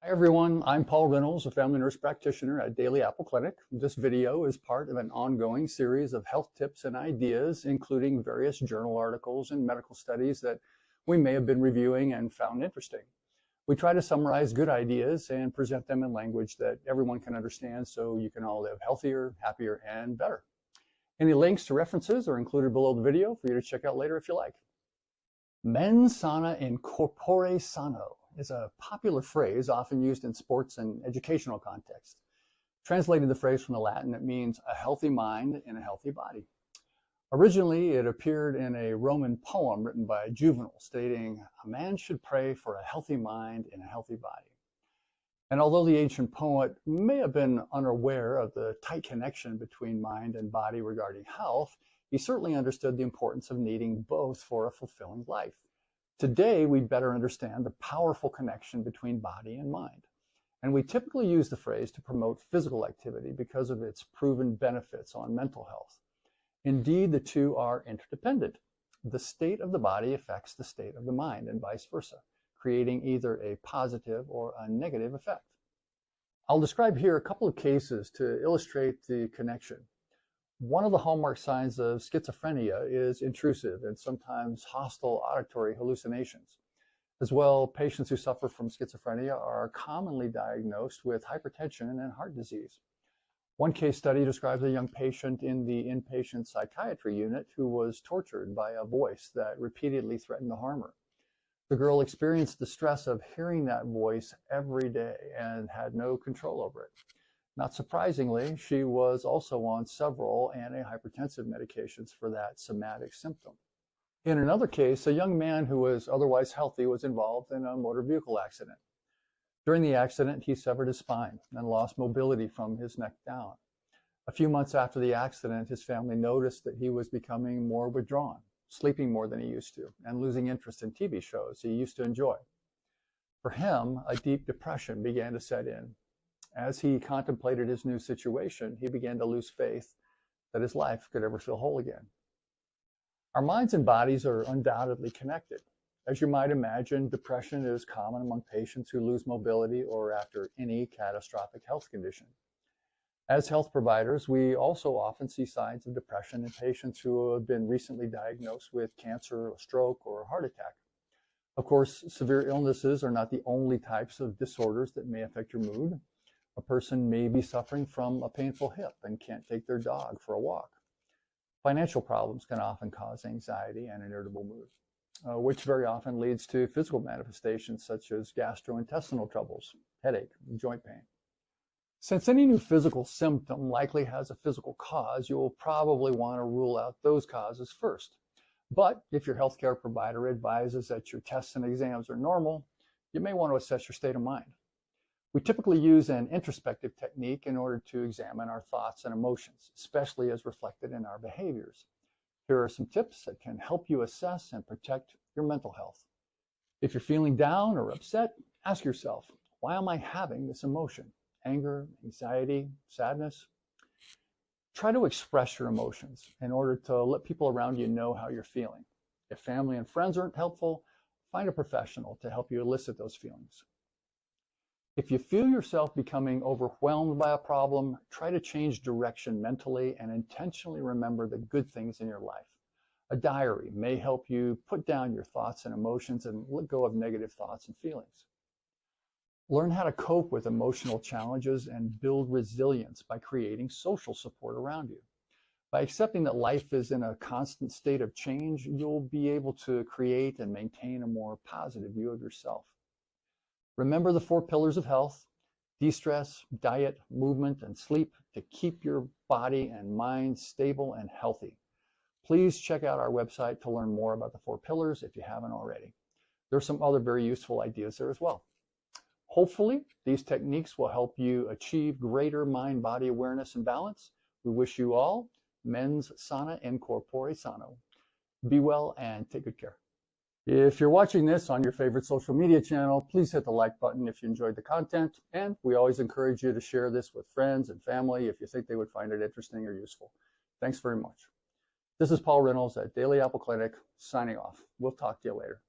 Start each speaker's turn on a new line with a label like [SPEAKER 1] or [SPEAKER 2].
[SPEAKER 1] Hi everyone, I'm Paul Reynolds, a family nurse practitioner at Daily Apple Clinic. This video is part of an ongoing series of health tips and ideas, including various journal articles and medical studies that we may have been reviewing and found interesting. We try to summarize good ideas and present them in language that everyone can understand so you can all live healthier, happier, and better. Any links to references are included below the video for you to check out later if you like. Mens sana in corpore sano is a popular phrase often used in sports and educational contexts. Translating the phrase from the Latin, it means a healthy mind in a healthy body. Originally, it appeared in a Roman poem written by Juvenal, stating, "A man should pray for a healthy mind in a healthy body." And although the ancient poet may have been unaware of the tight connection between mind and body regarding health, he certainly understood the importance of needing both for a fulfilling life. Today, we better understand the powerful connection between body and mind. And we typically use the phrase to promote physical activity because of its proven benefits on mental health. Indeed, the two are interdependent. The state of the body affects the state of the mind and vice versa, creating either a positive or a negative effect. I'll describe here a couple of cases to illustrate the connection. One of the hallmark signs of schizophrenia is intrusive and sometimes hostile auditory hallucinations. As well, patients who suffer from schizophrenia are commonly diagnosed with hypertension and heart disease. One case study describes a young patient in the inpatient psychiatry unit who was tortured by a voice that repeatedly threatened to harm her. The girl experienced the stress of hearing that voice every day and had no control over it. Not surprisingly, she was also on several antihypertensive medications for that somatic symptom. In another case, a young man who was otherwise healthy was involved in a motor vehicle accident. During the accident, he severed his spine and lost mobility from his neck down. A few months after the accident, his family noticed that he was becoming more withdrawn, sleeping more than he used to, and losing interest in TV shows he used to enjoy. For him, a deep depression began to set in. As he contemplated his new situation, he began to lose faith that his life could ever feel whole again. Our minds and bodies are undoubtedly connected. As you might imagine, depression is common among patients who lose mobility or after any catastrophic health condition. As health providers, we also often see signs of depression in patients who have been recently diagnosed with cancer, a stroke, or a heart attack. Of course, severe illnesses are not the only types of disorders that may affect your mood. A person may be suffering from a painful hip and can't take their dog for a walk. Financial problems can often cause anxiety and an irritable mood, which very often leads to physical manifestations such as gastrointestinal troubles, headache, and joint pain. Since any new physical symptom likely has a physical cause, you'll probably want to rule out those causes first. But if your healthcare provider advises that your tests and exams are normal, you may want to assess your state of mind. We typically use an introspective technique in order to examine our thoughts and emotions, especially as reflected in our behaviors. Here are some tips that can help you assess and protect your mental health. If you're feeling down or upset, ask yourself, why am I having this emotion? Anger, anxiety, sadness? Try to express your emotions in order to let people around you know how you're feeling. If family and friends aren't helpful, find a professional to help you elicit those feelings. If you feel yourself becoming overwhelmed by a problem, try to change direction mentally and intentionally remember the good things in your life. A diary may help you put down your thoughts and emotions and let go of negative thoughts and feelings. Learn how to cope with emotional challenges and build resilience by creating social support around you. By accepting that life is in a constant state of change, you'll be able to create and maintain a more positive view of yourself. Remember the 4 pillars of health: de-stress, diet, movement, and sleep to keep your body and mind stable and healthy. Please check out our website to learn more about the 4 pillars if you haven't already. There are some other very useful ideas there as well. Hopefully, these techniques will help you achieve greater mind-body awareness and balance. We wish you all mens sana in corpore sano. Be well and take good care. If you're watching this on your favorite social media channel, please hit the like button if you enjoyed the content, and we always encourage you to share this with friends and family if you think they would find it interesting or useful. Thanks very much. This is Paul Reynolds at Daily Apple Clinic, signing off. We'll talk to you later.